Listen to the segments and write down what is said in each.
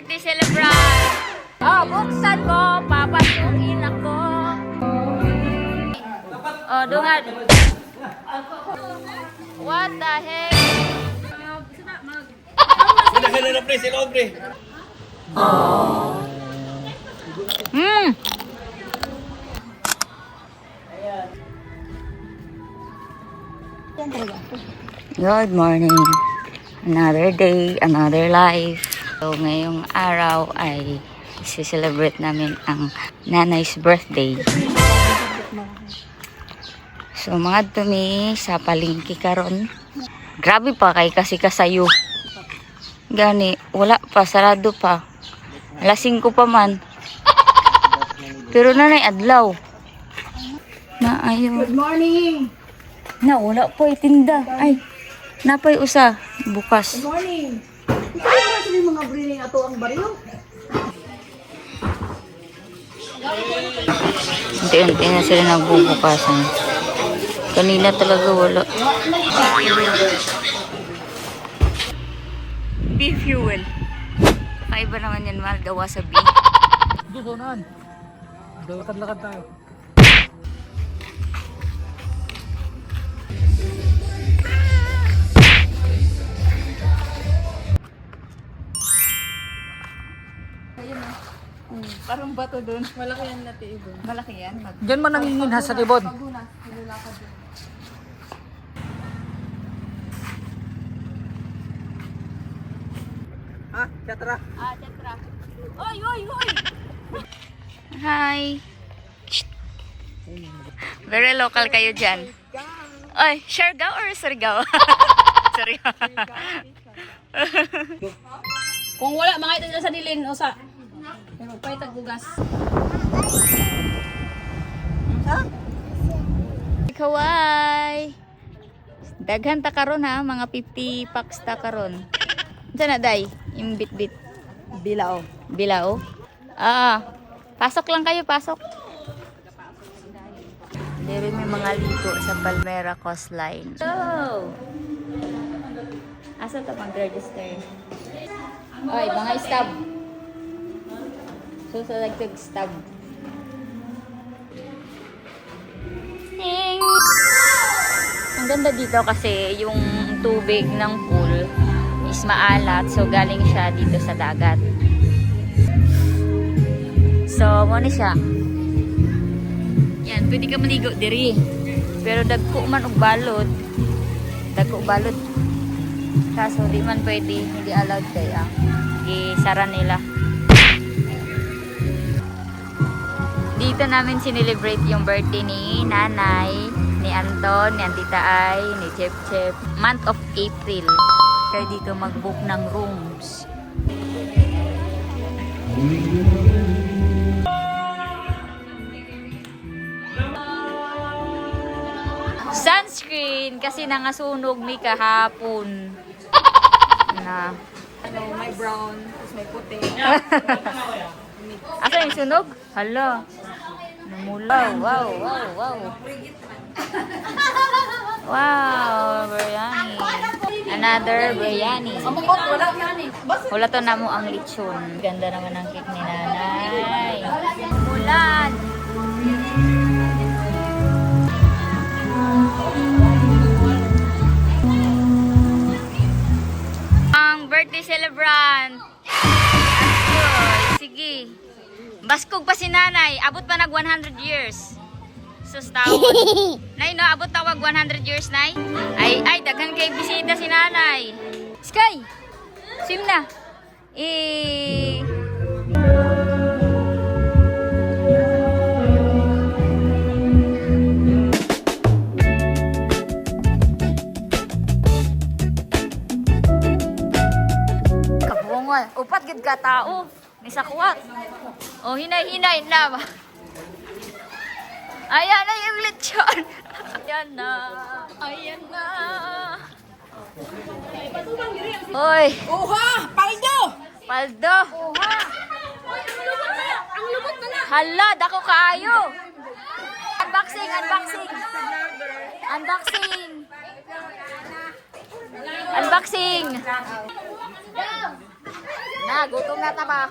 birthday celebrant. Oh, buksan mo. Papasukin ako. Oh, dungan. What the heck? Sila na pre, sila pre. Good morning. Another day, another life. So, ngayong araw ay isi-celebrate namin ang nanay's birthday. So, mga tumi sa palengke karon. Grabe pa kay kasi kasayo. Gani, wala pa, sarado pa. Alas 5 pa man. Pero nanay adlaw. Na ayo. Good morning! Na wala po itinda. Ay, napay usa bukas. Good morning! Ito na sila yung mga breeding ato ang baryo. Unti-unti na sila nagbubukasan. Kanina talaga wala. Beef fuel. Kaiba naman yan, mahal gawa sa beef. Gusto naan. Lakad-lakad tayo. Parang bato doon. Malaki yan natin ibon. Malaki yan. Diyan man nanginginha sa libod. Paguna. Nilulakad doon. Ah, tiyatra. Ah, tetra. Oy, oy, oy! Hi! Shh. Very local kayo dyan. Oy, Siargao or Surigao? Surigao. Kung wala, mga ito sa nilin, o sa... Pero pa itagugas. Ha? Kawai! Daghan ta karon ha, mga 50 packs ta karon. Unsa na day? Yung bit-bit. Bilao. Bilao? Ah, pasok lang kayo, pasok. Dere may mga ligo sa Palmera Coastline. So, asa ta mag-register? Oy, mga stab. So, sa lagtag stab. Ting! Ang ganda dito kasi yung tubig ng pool is maalat. So, galing siya dito sa dagat. So, muna siya. Yan, pwede ka maligo diri. Pero dagko man og balod. Dagko balod. Kaso di man pwede, hindi allowed kaya. Isara nila. Dito namin sinelebrate yung birthday ni Nanay, ni Anton, ni Antita Ay, ni Chep Chep. Month of April. Kaya dito mag-book ng rooms. Sunscreen kasi nangasunog mi kahapon. Na. Ano, may brown, tapos may puti. Asa yung sunog? Hala. Namula. Wow, wow, wow. Wow, biryani. Another biryani. Amukot, wala yan eh. Wala to na mo ang lechon. Ganda naman ang cake ni Nanay. Mulan. Ang birthday celebrant. Askoy. Sige. Baskog pa si Nanay. Abot pa nag 100 years. Sus tawon. Nay, no? Abot tawag 100 years, Nay? Ay, daghan kay bisita si Nanay. Sky! Swim na. Kabungol. Upat gid ka tao. Ni sakwat. Oh, hinay-hinay na ba? Ayan na yung lechon. Ayan na. Ayan na. Hoy. Oha! Paldo! Paldo. Oha! Ang lubot pala! Hala, dako kaayo. Unboxing, unboxing. Unboxing. Unboxing. Na, gutom na ta ba?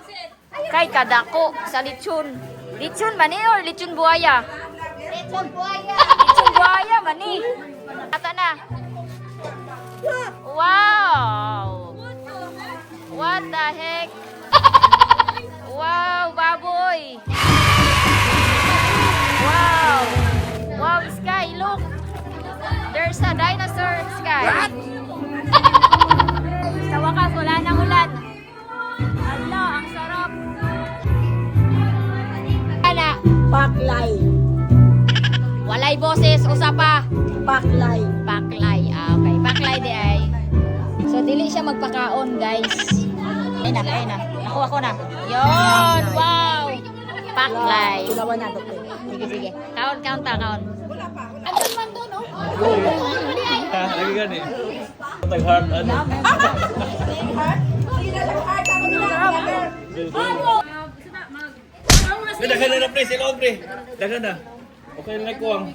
Kay kadako sa lechon. Lechon mani or lechon buhaya? Lechon buhaya. Lechon buhaya mani. Ata na. Wow. What the heck? Wow, baboy. Wow. Wow, Sky, look. There's a dinosaur, Sky. What? Sa wakas, wala nang ulan. Ala, ang sarap. Ana, Paklay. walay boses, usa pa. Paklay. Paklay. Ah, okay. Paklay di ay. So, dili siya magpakaon, guys. Ayun na, ayun na. Nakuha ko na. Yun, wow. Paklay. Tulawan na to. Sige, sige. Kaon, kaon ta, kaon. Andun man doon, oh. Lagi gani. Tag-hard ano. Daghan na pre, sila pre. Daghan na. Okay na kuwang.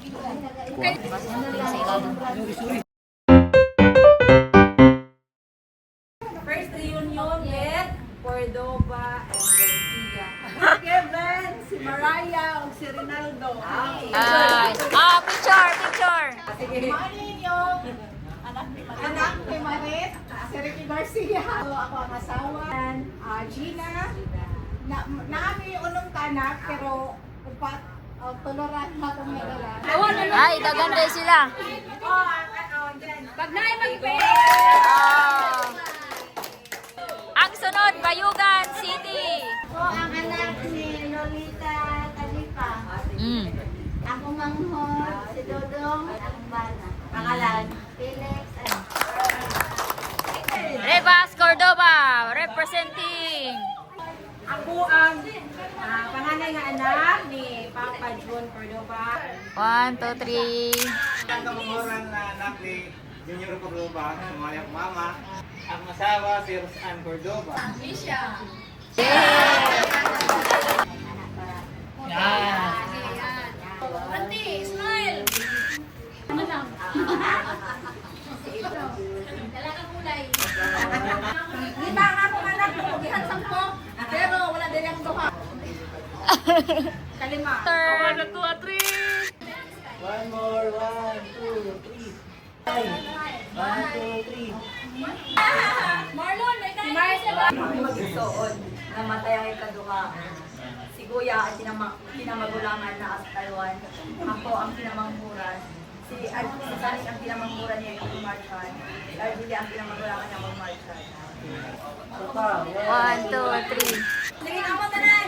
First reunion with Cordova and Garcia. Kevin, si Mariah, o si Rinaldo. Nice. Ah, picture, picture. Manin yung anak ni Marit, si Ricky Garcia. Ako ang asawa. And Gina. Naami yung unong tanak, pero upat, tuloran na kung nagalan. Ay, dagan rin sila. Pag naay mag-pay. Ah. Ang sunod, Bayugan City. Ako ang anak ni Lolita Talipa. Mm. Ako manghod, si Dodong, ang bana. Pangalan, Felix. Revas Cordova, representing. Ako ang panganay nga anak ni Papa John Cordova. 1, 2, 3. Ang kamanguran na anak ni Junior Cordova, sumaya ko mama. Ang asawa si Rosan Cordova. Lima nga akong anak ko, gihan sampo, pero wala din ang duha. Kalima. 1, 2, 3. One more, 1, 2, 3. 1, 2, 3. Marlon, may tayo. Si Marcia ba? Mag-isuon, namatay ang ikaduha. Si Kuya ang kinamagulangan na as Taiwan. Ako ang kinamanghuran. Si Sani ang kinamanghuran niya yung Marchan. Si Argelia ang kinamagulangan niya yung Marchan. 1, 2, 3. Sige, ako tanan!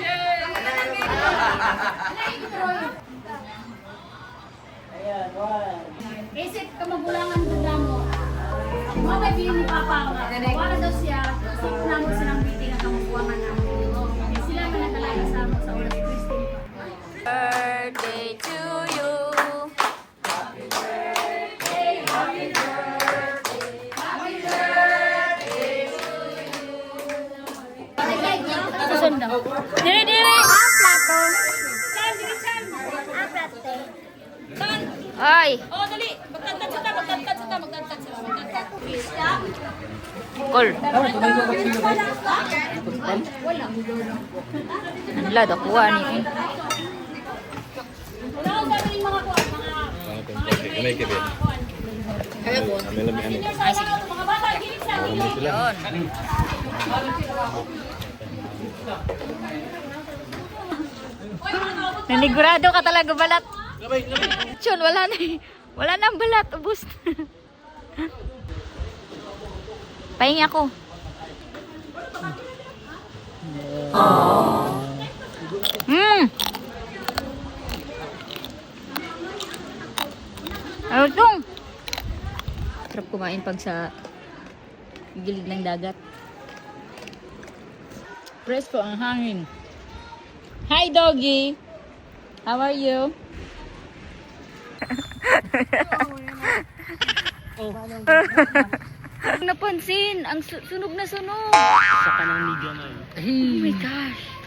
Ayan, 1. Isip ka magulangan sa damo. Mga may pili ni Papa nga. Wala daw siya. Isip na mo silang meeting at kamukuwangan na. Sila man nakalala sa mo sa oras Christine. Birthday to you. Susunod daw. Diri, diri. Ay, Oh, dali. Magtantad sila, magtantad sila, magtantad sila, magtantad. cool. Ang lado, kuha ni. Wala akong gagawin mga kuwan, mga bata, giling sa akin. Yun. Nanigurado ka talaga balat. Chon, wala na eh. Wala na ang balat. Ubus na. Pahingi ako. Ano itong? Sarap kumain pag sa gilid ng dagat. Presko ang hangin. Hi, doggy. How are you? Napansin, ang sunog na sunog. Sa kanang media na yun. Oh my gosh.